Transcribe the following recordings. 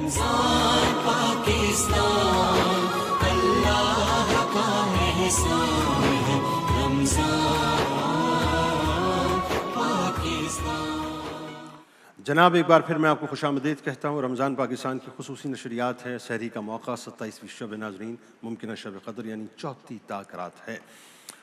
رمضان پاکستان اللہ کا احسان ہے، رمضان پاکستان۔ جناب ایک بار پھر میں آپ کو خوش آمدید کہتا ہوں۔ رمضان پاکستان کی خصوصی نشریات ہے۔ سحری کا موقع 27ویں شب ناظرین، ممکنہ شب قدر یعنی چوتھی تاک رات ہے،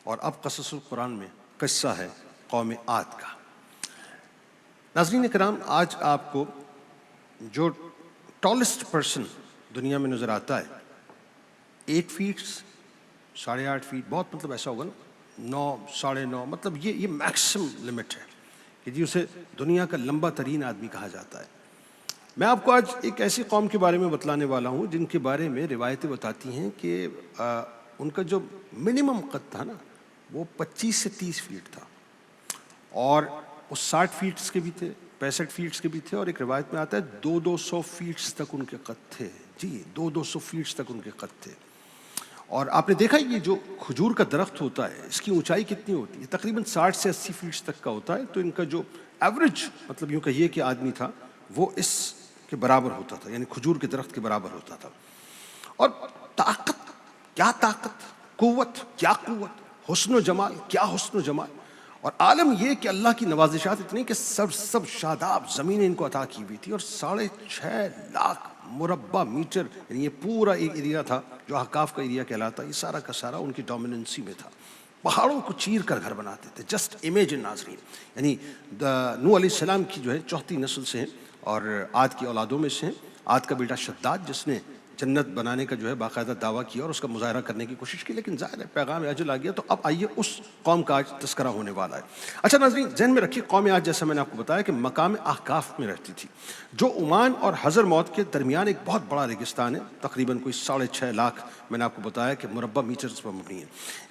اور اب قصص القرآن میں قصہ ہے قوم عاد کا۔ ناظرین کرام، آج آپ کو جو ٹالسٹ پرسن دنیا میں نظر آتا ہے 8 فیٹ 8.5 فیٹ، بہت مطلب ایسا ہوگا نا 9 9.5، مطلب یہ میکسم لمٹ ہے کہ جی اسے دنیا کا لمبا ترین آدمی کہا جاتا ہے۔ میں آپ کو آج ایک ایسی قوم کے بارے میں بتلانے والا ہوں جن کے بارے میں روایتیں بتاتی ہیں کہ ان کا جو منیمم قد تھا نا وہ 25 سے 30 فیٹ تھا، اور وہ 60 فیٹس کے بھی تھے، 65 فیٹس کے بھی تھے، اور ایک روایت میں آتا ہے 200 فیٹس تک ان کے قد تھے۔ جی 200 فیٹس تک ان کے قد تھے۔ اور آپ نے دیکھا یہ جو کھجور کا درخت ہوتا ہے اس کی اونچائی کتنی ہوتی ہے؟ تقریباً 60 سے 80 فیٹس تک کا ہوتا ہے۔ تو ان کا جو ایوریج مطلب یوں کہیے کہ آدمی تھا وہ اس کے برابر ہوتا تھا، یعنی کھجور کے درخت کے برابر ہوتا تھا۔ اور طاقت، کیا طاقت، قوت، کیا قوت، حسن و جمال، کیا حسن و جمال، اور عالم یہ کہ اللہ کی نوازشات اتنی کہ سب شاداب زمینیں ان کو عطا کی ہوئی تھی، اور 6.5 لاکھ مربع میٹر، یعنی یہ پورا ایک ایریا تھا جو احقاف کا ایریا کہلاتا ہے، یہ سارا کا سارا ان کی ڈومیننسی میں تھا۔ پہاڑوں کو چیر کر گھر بناتے تھے۔ جسٹ امیجن ناظرین، یعنی نوح علیہ السلام کی جو ہے 4تھی نسل سے ہیں اور عاد کی اولادوں میں سے ہیں۔ عاد کا بیٹا شداد جس نے جنت بنانے کا جو ہے باقاعدہ دعویٰ کیا اور اس کا مظاہرہ کرنے کی کوشش کی، لیکن ظاہر ہے پیغام اجل آ گیا۔ تو اب آئیے اس قوم کا آج تذکرہ ہونے والا ہے۔ اچھا ناظرین، ذہن میں رکھیے قوم عاد جیسا میں نے آپ کو بتایا کہ مقام احقاف میں رہتی تھی، جو عمان اور حضر موت کے درمیان ایک بہت بڑا ریگستان ہے، تقریباً کوئی 6.5 لاکھ میں نے آپ کو بتایا کہ مربع میٹرز پر مبنی ہے۔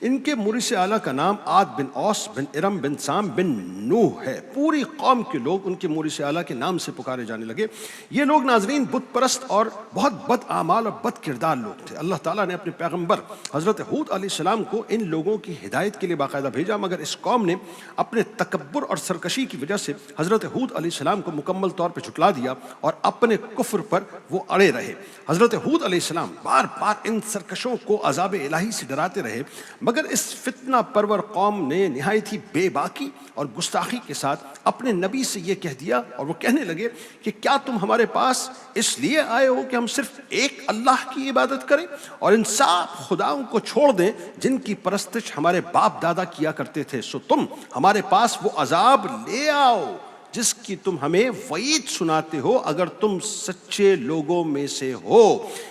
ان کے مورث اعلیٰ کا نام عاد بن اوس بن ارم بن سام بن نوح ہے۔ پوری قوم کے لوگ ان کے مورث اعلیٰ کے نام سے پکارے جانے لگے۔ یہ لوگ ناظرین بت پرست اور بہت بد اعمال اور بد کردار لوگ تھے۔ اللہ تعالیٰ نے اپنے پیغمبر حضرت ہود علیہ السلام کو ان لوگوں کی ہدایت کے لیے باقاعدہ بھیجا، مگر اس قوم نے اپنے تکبر اور سرکشی کی وجہ سے حضرت ہود علیہ السلام کو مکمل طور پر جھٹلا دیا اور اپنے کفر پر وہ اڑے رہے۔ حضرت ہود علیہ السلام بار بار ان سرکشوں کو عذاب الہی سے ڈراتے رہے، مگر اس فتنہ پرور قوم نے نہایت ہی بے باکی اور گستاخی کے ساتھ اپنے نبی سے یہ کہہ دیا، اور وہ کہنے لگے کہ کیا تم ہمارے پاس اس لیے آئے ہو کہ ہم صرف ایک اللہ کی عبادت کریں اور ان سب خداؤں کو چھوڑ دیں جن کی پرستش ہمارے باپ دادا کیا کرتے تھے؟ سو تم ہمارے پاس وہ عذاب لے آؤ جس کی تم ہمیں وعید سناتے ہو، اگر تم سچے لوگوں میں سے ہو۔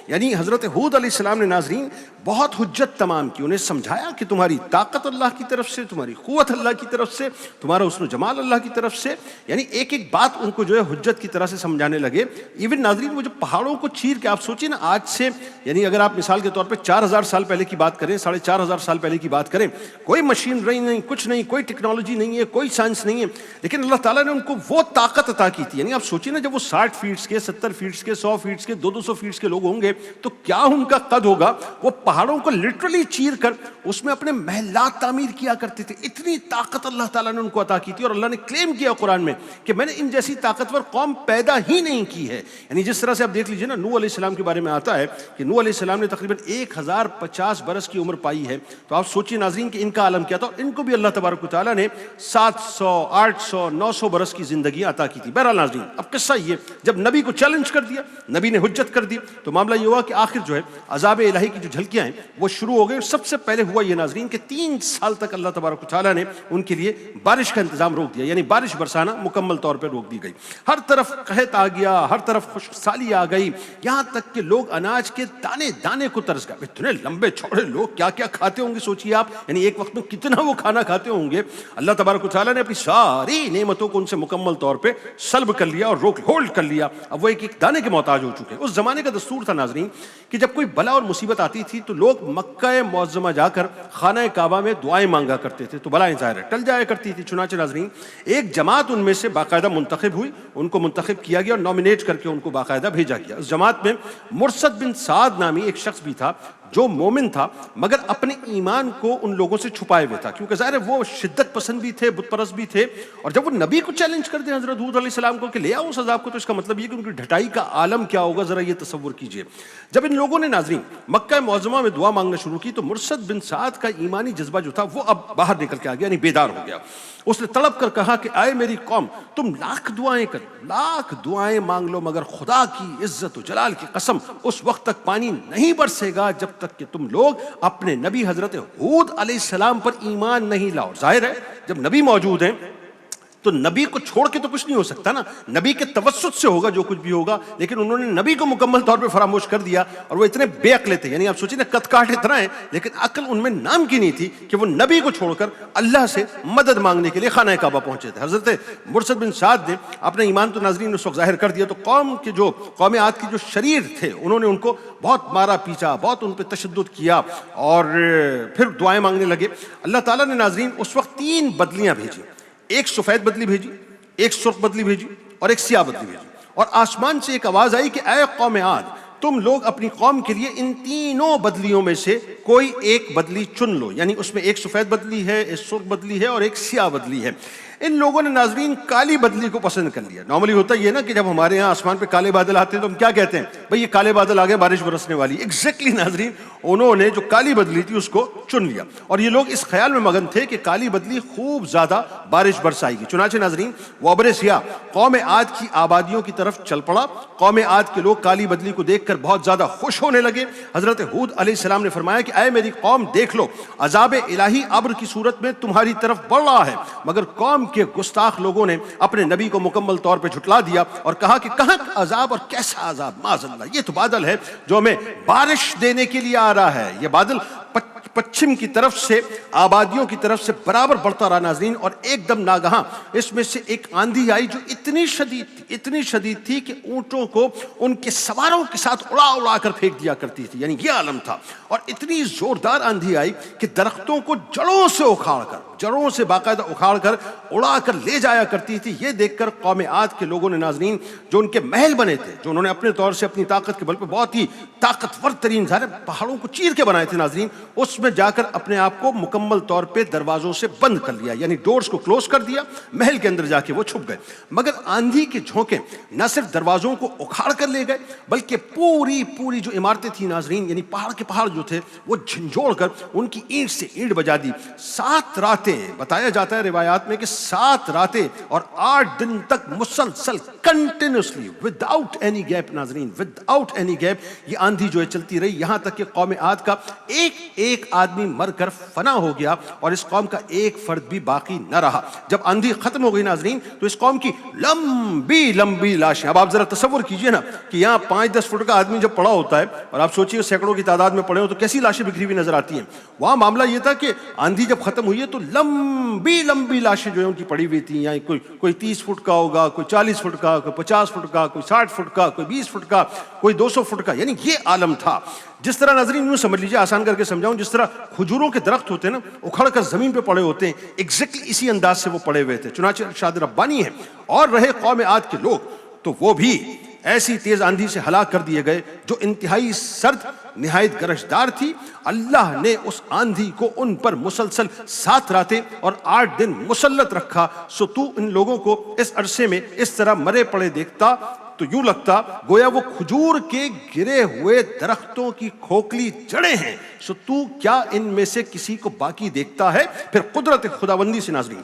یعنی حضرت ہود علیہ السلام نے ناظرین بہت حجت تمام کی، انہیں سمجھایا کہ تمہاری طاقت اللہ کی طرف سے، تمہاری قوت اللہ کی طرف سے، تمہارا حسن و جمال اللہ کی طرف سے، یعنی ایک ایک بات ان کو جو ہے حجت کی طرح سے سمجھانے لگے۔ ایون ناظرین وہ جو پہاڑوں کو چیر کے، آپ سوچیں نا آج سے یعنی اگر آپ مثال کے طور پہ 4000 سال پہلے کی بات کریں، 4500 سال پہلے کی بات کریں، کوئی مشینری نہیں، کچھ نہیں، کوئی ٹیکنالوجی نہیں ہے، کوئی سائنس نہیں ہے، لیکن اللہ تعالیٰ نے ان کو وہ طاقت عطا کی تھی۔ یعنی آپ سوچیں نا جب وہ 60 فیٹس کے، 70 فیٹس کے، 100 فیٹس کے، 200 فیٹس کے لوگ ہوں گے تو کیا ان کا قد ہوگا۔ وہ پہاڑوں کو لٹرلی چیر کر اس میں اپنے محلات تعمیر کیا کرتے تھے۔ اتنی طاقت اللہ تعالیٰ نے ان کو عطا کی تھی، اور اللہ نے کلیم کیا قرآن میں کہ میں نے ان جیسی طاقتور قوم پیدا ہی نہیں کی ہے۔ یعنی جس طرح سے آپ دیکھ لیجئے نا نوح علیہ السلام کے بارے میں آتا ہے کہ نوح علیہ السلام نے تقریباً 1050 برس کی عمر پائی ہے، تو آپ سوچیے ناظرین کہ ان کا عالم کیا تھا، اور ان کو بھی اللہ تبارک و تعالیٰ نے 700 800 900 برس کی زندگی عطا کی تھی۔ بہرحال ناظرین اب قصہ یہ، جب نبی کو چیلنج کر دیا، نبی نے حجت کر دی، تو معاملہ یہ ہوا کہ آخر جو ہے عذاب الہی کی جو جھلکیاں ہیں وہ شروع ہو گئی۔ سب سے پہلے ہوا یہ ناظرین کہ 3 سال تک اللہ تبارک و تعالیٰ نے ان کے لیے بارش کا انتظام روک دیا، یعنی بارش برسانا مکمل طور پہ روک دی گئی۔ ہر طرف قحط آ گیا، ہر طرف خشک سالی آ گئی، یہاں تک کہ لوگ اناج کے دانے دانے کو ترس گئے۔ اتنے لمبے چوڑے لوگ کیا کیا کھاتے ہوں گے سوچیے آپ، یعنی ایک وقت میں کتنا وہ کھانا کھاتے ہوں گے۔ اللہ تبارک و تعالیٰ نے اپنی ساری نعمتوں کو ان سے مکمل طور پہ سلب کر لیا اور ہولڈ کر لیا۔ اب وہ ایک ایک دانے کے محتاج ہو چکے۔ اس زمانے کا دستور تھا ناظرین کہ جب کوئی بلا اور مصیبت آتی تھی تو لوگ مکہ معظمہ جا کر خانہ کعبہ میں دعائیں مانگا کرتے تھے، تو بلائیں ظاہر ہے ٹل جایا کرتی تھی۔ چنانچہ ناظرین ایک جماعت ان میں سے باقاعدہ منتخب ہوئی، ان کو منتخب کیا گیا اور نومینیٹ کر کے ان کو باقاعدہ بھیجا گیا۔ اس جماعت میں مرصد بن سعد نامی ایک شخص بھی تھا جو مومن تھا مگر اپنے ایمان کو ان لوگوں سے چھپائے ہوئے تھا، کیونکہ ظاہر ہے وہ شدت پسند بھی تھے، بت پرست بھی تھے، اور جب وہ نبی کو چیلنج کر دیں حضرت ہود علیہ السلام کو کہ لے آؤ اس عذاب کو، تو اس کا مطلب یہ کہ ان کی ڈھٹائی کا عالم کیا ہوگا، ذرا یہ تصور کیجئے۔ جب ان لوگوں نے ناظرین مکہ معظمہ میں دعا مانگنا شروع کی تو مرثد بن سعد کا ایمانی جذبہ جو تھا وہ اب باہر نکل کے آ گیا، یعنی بیدار ہو گیا۔ اس نے تڑپ کر کہا کہ آئے میری قوم، تم لاکھ دعائیں کر، لاکھ دعائیں مانگ لو، مگر خدا کی عزت و جلال کی قسم اس وقت تک پانی نہیں برسے گا جب تک کہ تم لوگ اپنے نبی حضرت ہود علیہ السلام پر ایمان نہیں لاؤ۔ ظاہر ہے جب نبی موجود ہیں تو نبی کو چھوڑ کے تو کچھ نہیں ہو سکتا نا، نبی کے توسط سے ہوگا جو کچھ بھی ہوگا، لیکن انہوں نے نبی کو مکمل طور پہ فراموش کر دیا، اور وہ اتنے بے عقل تھے، یعنی آپ سوچیں نا کت کاٹ اتنا ہے، لیکن عقل ان میں نام کی نہیں تھی کہ وہ نبی کو چھوڑ کر اللہ سے مدد مانگنے کے لیے خانہ کعبہ پہنچے تھے۔ حضرت مرثد بن سعد نے اپنا ایمان تو ناظرین اس وقت ظاہر کر دیا، تو قوم عاد کے جو شریر تھے انہوں نے ان کو بہت مارا پیچا، بہت ان پہ تشدد کیا، اور پھر دعائیں مانگنے لگے۔ اللہ تعالیٰ نے ناظرین اس وقت 3 بدلیاں بھیجی، ایک سفید بدلی بھیجی، ایک سرخ بدلی بھیجی، اور ایک سیاہ بدلی بھیجی، اور آسمان سے ایک آواز آئی کہ اے قوم عاد، تم لوگ اپنی قوم کے لیے ان تینوں بدلیوں میں سے کوئی ایک بدلی چن لو، یعنی اس میں ایک سفید بدلی ہے، ایک سرخ بدلی ہے، اور ایک سیاہ بدلی ہے۔ ان لوگوں نے ناظرین کالی بدلی کو پسند کر لیا۔ نارملی ہوتا یہ نا کہ جب ہمارے یہاں آسمان پہ کالے بادل آتے ہیں تو ہم کیا کہتے ہیں، بھئی یہ کالے بادل آ گئے، بارش برسنے والی۔ ایگزیکٹلی ناظرین انہوں نے جو کالی بدلی تھی اس کو چن لیا، اور یہ لوگ اس خیال میں مگن تھے کہ کالی بدلی خوب زیادہ بارش برسائے گی۔ چنانچہ ناظرین وہ ابر سیاہ قوم عاد کی آبادیوں کی طرف چل پڑا۔ قوم عاد کے لوگ کالی بدلی کو دیکھ کر بہت زیادہ خوش ہونے لگے۔ حضرت ہود علیہ السلام نے فرمایا کہ اے میری قوم دیکھ لو، عذاب الہی ابر کی صورت میں تمہاری طرف بڑھ رہا ہے، مگر قوم کے گستاخ لوگوں نے اپنے نبی کو مکمل طور پہ جھٹلا دیا اور کہا کہ کہاں کا عذاب اور کیسا عذاب، معاذ اللہ، یہ تو بادل ہے جو ہمیں بارش دینے کے لیے آ رہا ہے۔ یہ بادل پچھم کی طرف سے آبادیوں کی طرف سے برابر بڑھتا رہا ناظرین، اور ایک دم ناگہاں اس میں سے ایک آندھی آئی جو اتنی شدید تھی کہ اونٹوں کو ان کے سواروں کے ساتھ اڑا اڑا کر پھینک دیا کرتی تھی، یعنی یہ عالم تھا۔ اور اتنی زوردار آندھی آئی کہ درختوں کو جڑوں سے اکھاڑ کر، جڑوں سے باقاعدہ اکھاڑ کر اڑا کر لے جایا کرتی تھی۔ یہ دیکھ کر قوم عاد کے لوگوں نے ناظرین جو ان کے محل بنے تھے، جو انہوں نے اپنے طور سے اپنی طاقت کے بل پہ بہت ہی طاقتور ترین پہاڑوں کو چیر کے بنائے تھے ناظرین، اس میں جا کر اپنے آپ کو مکمل طور پہ دروازوں سے بند کر لیا، یعنی ڈورز کو کلوز کر دیا، محل کے اندر جا کے وہ چھپ گئے۔ مگر آندھی کے جھونکے نہ صرف دروازوں کو اکھاڑ کر لے گئے بلکہ پوری جو عمارتیں تھیں ناظرین، یعنی پہاڑ کے پہاڑ جو تھے وہ جھنجھوڑ کر ان کی اینٹ سے اینٹ بجا دی۔ 7 راتیں بتایا جاتا ہے روایات میں کہ 7 راتیں اور 8 دن تک مسلسل کنٹینیوسلی وداؤٹ اینی گیپ ناظرین، وداؤٹ اینی گیپ یہ آندھی جو ہے چلتی رہی، یہاں تک کہ قوم عاد کا ایک آدمی مر کر فنا ہو گیا اور اس قوم کا ایک فرد بھی باقی نہ رہا۔ جب آندھی ختم ہو گئی ناظرین تو اس قوم کی لمبی لاشیں، اب آپ ذرا تصور کیجئے نا کہ یہاں 5-10 فٹ کا آدمی جب پڑا ہوتا ہے اور آپ سوچئے سینکڑوں کی تعداد میں پڑے ہو تو کیسی لاشیں بکھری ہوئی نظر آتی ہیں۔ وہاں معاملہ یہ تھا کہ آندھی جب ختم ہوئی ہے تو لمبی لاشیں جو ہیں ان کی پڑی ہوئی تھیں، یہاں کوئی 30 فٹ کا ہوگا، کوئی 40 فٹ کا، کوئی 50 فٹ کا، کوئی 60 فٹ کا، کوئی 20 فٹ کا، کوئی 200 فٹ کا، یعنی یہ عالم تھا۔ جس طرح ناظرین یوں سمجھ لیجیے، آسان کر کے سمجھاؤں، جس طرح کھجوروں کے درخت ہوتے ہیں نا اکھڑ کر زمین پہ پڑے ہوتے ہیں، ایگزیکٹلی اسی انداز سے وہ پڑے ہوئے تھے۔ چنانچہ ارشاد ربانی ہے، اور رہے قوم عاد کے لوگ تو وہ بھی ایسی تیز آندھی سے ہلاک کر دیے گئے جو انتہائی سرد نہایت گرجدار تھی۔ اللہ نے اس آندھی کو ان پر مسلسل 7 راتیں اور 8 دن مسلط رکھا، سو تو ان لوگوں کو اس عرصے میں اس طرح مرے پڑے دیکھتا تو یوں لگتا گویا وہ کھجور کے گرے ہوئے درختوں کی کھوکھلی جڑیں ہیں، سو تو کیا ان میں سے کسی کو باقی دیکھتا ہے؟ پھر قدرت خداوندی سے ناظرین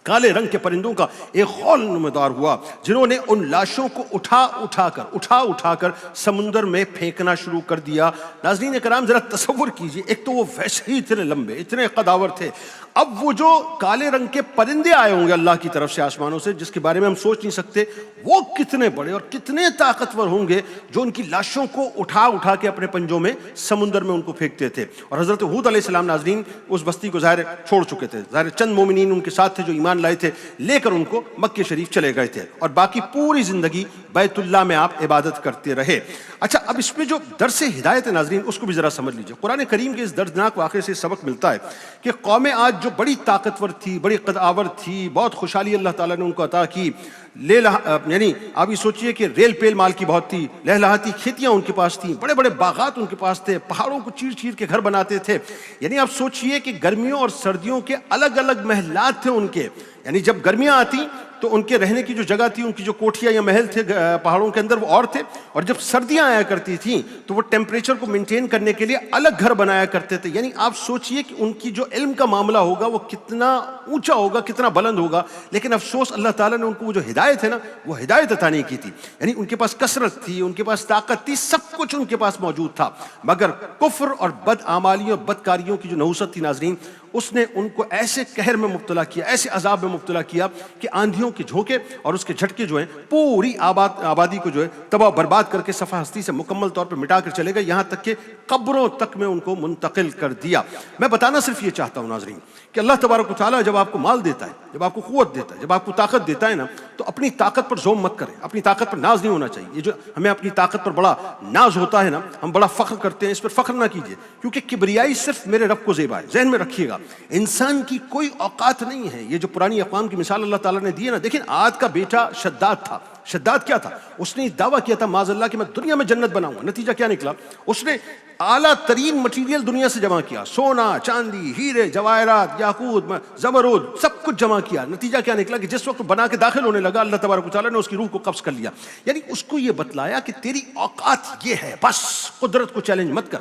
کالے رنگ کے پرندوں کا ایک خول نمودار ہوا جنہوں نے ان لاشوں کو اٹھا کر سمندر میں پھینکنا شروع کر دیا۔ ناظرین کرام ذرا تصور کیجئے، ایک تو وہ ویسے ہی اتنے لمبے، اتنے قداور تھے، اب وہ جو کالے رنگ کے پرندے آئے ہوں گے اللہ کی طرف سے آسمانوں سے جس کے بارے میں ہم سوچ نہیں سکتے، وہ کتنے بڑے اور کتنے طاقتور ہوں گے جو ان کی لاشوں کو اٹھا کے اپنے پنجوں میں سمندر میں ان کو پھینکتے تھے۔ اور حضرت ہود علیہ السلام ناظرین اس بستی کو ظاہر چھوڑ چکے تھے، ظاہر چند مومنین ان کے ساتھ تھے جو ایمان لائے تھے، لے کر ان کو مکہ شریف چلے گئے تھے، اور باقی پوری زندگی بیت اللہ میں آپ عبادت کرتے رہے۔ اچھا، اب اس میں جو درس ہدایت ناظرین اس کو بھی ذرا سمجھ لیجئے۔ قرآن کریم کے اس دردناک واقعے سے سبق ملتا ہے کہ قوم عاد جو بڑی طاقتور تھی، بڑی قدآور تھی، بہت خوشحالی اللہ تعالیٰ نے ان کو عطا کی، یعنی آپ یہ سوچئے کہ ریل پیل مال کی بہت تھی، لہلہاتی کھیتیاں ان کے پاس تھیں، بڑے بڑے باغات ان کے پاس تھے، پہاڑوں کو چیر چیر کے گھر بناتے تھے. یعنی آپ سوچئے کہ گرمیوں اور سردیوں کے الگ الگ محلات تھے ان کے. یعنی جب گرمیاں آتی تو ان کے رہنے کی جو جگہ تھی، ان کی جو کوٹھیاں یا محل تھے پہاڑوں کے اندر، وہ اور تھے. اور جب سردیاں آیا کرتی تھیں تو وہ ٹیمپریچر کو مینٹین کرنے کے لیے الگ گھر بنایا کرتے تھے. یعنی آپ سوچئے کہ ان کی جو علم کا معاملہ ہوگا وہ کتنا اونچا ہوگا، کتنا بلند ہوگا. لیکن افسوس اللہ تعالیٰ نے ان کو وہ جو ہدایت ہے نا، وہ ہدایت عطا نہیں کی تھی. یعنی ان کے پاس کثرت تھی، ان کے پاس طاقت تھی، سب کچھ ان کے پاس موجود تھا، مگر کفر اور بد اعمالیوں، بدکاریوں کی جو نحوست تھی ناظرین، اس نے ان کو ایسے قہر میں مبتلا کیا، ایسے عذاب میں مبتلا کیا کہ آندھیوں کے جھونکے اور اس کے جھٹکے جو ہیں پوری آبادی کو جو ہے تباہ برباد کر کے صفحہ ہستی سے مکمل طور پہ مٹا کر چلے گئے، یہاں تک کہ قبروں تک میں ان کو منتقل کر دیا. میں بتانا صرف یہ چاہتا ہوں ناظرین کہ اللہ تبارک و تعالیٰ جب آپ کو مال دیتا ہے، جب آپ کو قوت دیتا ہے، جب آپ کو طاقت دیتا ہے نا، تو اپنی طاقت پر زوم مت کریں، اپنی طاقت پر ناز نہیں ہونا چاہیے. یہ جو ہمیں اپنی طاقت پر بڑا ناز ہوتا ہے نا، ہم بڑا فخر کرتے ہیں، اس پر فخر نہ کیجیے، کیونکہ کبریائی صرف میرے رب کو زیبا ہے. ذہن میں رکھیے گا، انسان کی کوئی اوقات نہیں ہے. یہ جو پرانی اقوام کی مثال اللہ تعالیٰ نے دی ہے نا، دیکھیں عاد کا بیٹا شداد تھا. شداد کیا تھا؟ اس نے دعویٰ کیا تھا معاذ اللہ کہ میں دنیا میں جنت بناؤں گا. نتیجہ کیا نکلا؟ اس نے اعلیٰ ترین مٹیریل دنیا سے جمع کیا، سونا، چاندی، ہیرے، جواہرات، یاقوت، زمرد، سب کچھ جمع کیا. نتیجہ کیا نکلا کہ جس وقت بنا کے داخل ہونے لگا، اللہ تبارک و تعالیٰ نے اس کی روح کو قبض کر لیا. یعنی اس کو یہ بتلایا کہ تیری اوقات یہ ہے، بس قدرت کو چیلنج مت کر.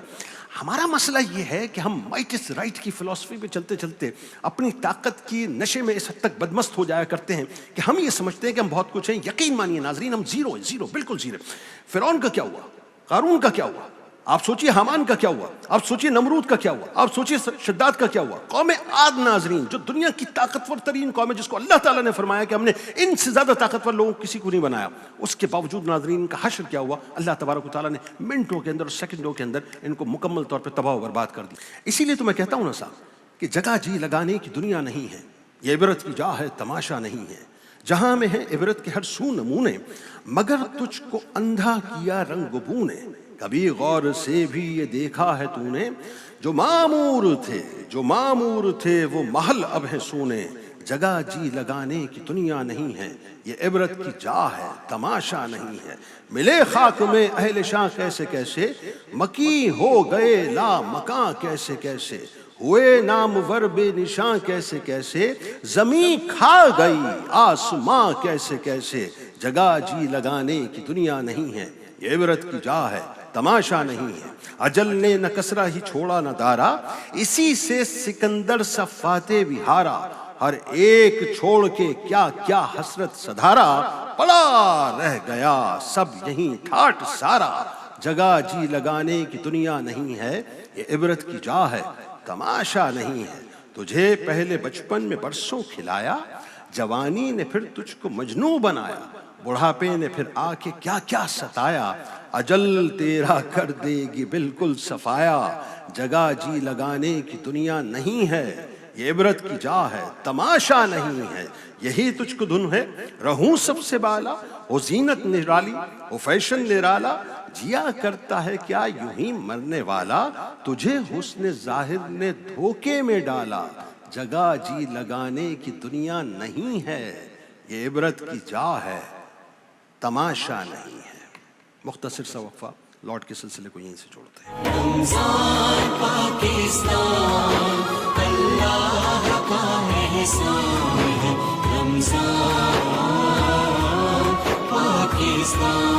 ہمارا مسئلہ یہ ہے کہ ہم مائٹ از رائٹ کی فلسفی پہ چلتے چلتے اپنی طاقت کی نشے میں اس حد تک بدمست ہو جایا کرتے ہیں کہ ہم یہ سمجھتے ہیں کہ ہم بہت کچھ ہیں. یقین مانیے ناظرین، ہم زیرو، بالکل زیرو. فرعون کا کیا ہوا؟ قارون کا کیا ہوا؟ آپ سوچئے حامان کا کیا ہوا؟ آپ سوچئے نمرود کا کیا ہوا؟ آپ سوچئے شداد کا کیا ہوا؟ قوم عاد ناظرین، جو دنیا کی طاقتور ترین قوم ہے، جس کو اللہ تعالیٰ نے فرمایا کہ ہم نے ان سے زیادہ طاقتور لوگوں کسی کو نہیں بنایا، اس کے باوجود ناظرین ان کا حشر کیا ہوا؟ اللہ تبارک و تعالیٰ نے منٹوں کے اندر، سیکنڈوں کے اندر ان کو مکمل طور پہ تباہ و برباد کر دی. اسی لیے تو میں کہتا ہوں نا صاحب کہ جگہ جی لگانے کی دنیا نہیں ہے، یہ عبرت کی جا ہے، تماشا نہیں ہے. جہاں میں ہے عبرت کے ہر سو نمونے، مگر تجھ کو اندھا کیا رنگ بو نے. کبھی غور سے بھی یہ دیکھا ہے تو نے، جو معمور تھے وہ محل اب ہیں سونے. جگہ جی لگانے کی دنیا نہیں ہے، یہ عبرت کی جا ہے، تماشا نہیں ہے. ملے خاک میں اہل شاہ کیسے کیسے، مکی ہو گئے لا مکاں کیسے کیسے. ہوئے نامور بے نشاں کیسے کیسے، زمین کھا گئی آسماں کیسے کیسے. جگہ جی لگانے کی دنیا نہیں ہے، یہ عبرت کی جا ہے، تماشا نہیں ہے. اجل نے نہ کسرا ہی چھوڑا نہ دارا، اسی سے سکندر سا فاتح بھی ہارا. ہر ایک چھوڑ کے کیا کیا حسرت سدھارا، پڑا رہ گیا سب یہیں ٹھاٹ سارا. جگہ جی لگانے کی دنیا نہیں ہے، یہ عبرت کی جا ہے، تماشا نہیں ہے. تجھے پہلے بچپن میں برسوں کھلایا، جوانی نے پھر تجھ کو مجنوں بنایا. بڑھاپے نے پھر آ کے کیا کیا ستایا، اجل تیرا کر دے گی بالکل صفایا. جگہ جی لگانے کی دنیا نہیں ہے، یہ عبرت کی جا ہے، تماشا نہیں ہے. یہی تجھ کو دھن ہے رہوں سب سے بالا، وہ زینت نرالی وہ فیشن نرالا. جیا کرتا ہے کیا یوں ہی مرنے والا، تجھے حسن ظاہر نے دھوکے میں ڈالا. جگہ جی لگانے کی دنیا نہیں ہے، یہ عبرت کی جا ہے، تماشا نہیں ہے. مختصر سا وقفہ، لوٹ کے سلسلے کو یہیں سے جوڑتے ہیں. رمضان پاکستان اللہ کا احسان ہے. رمضان پاکستان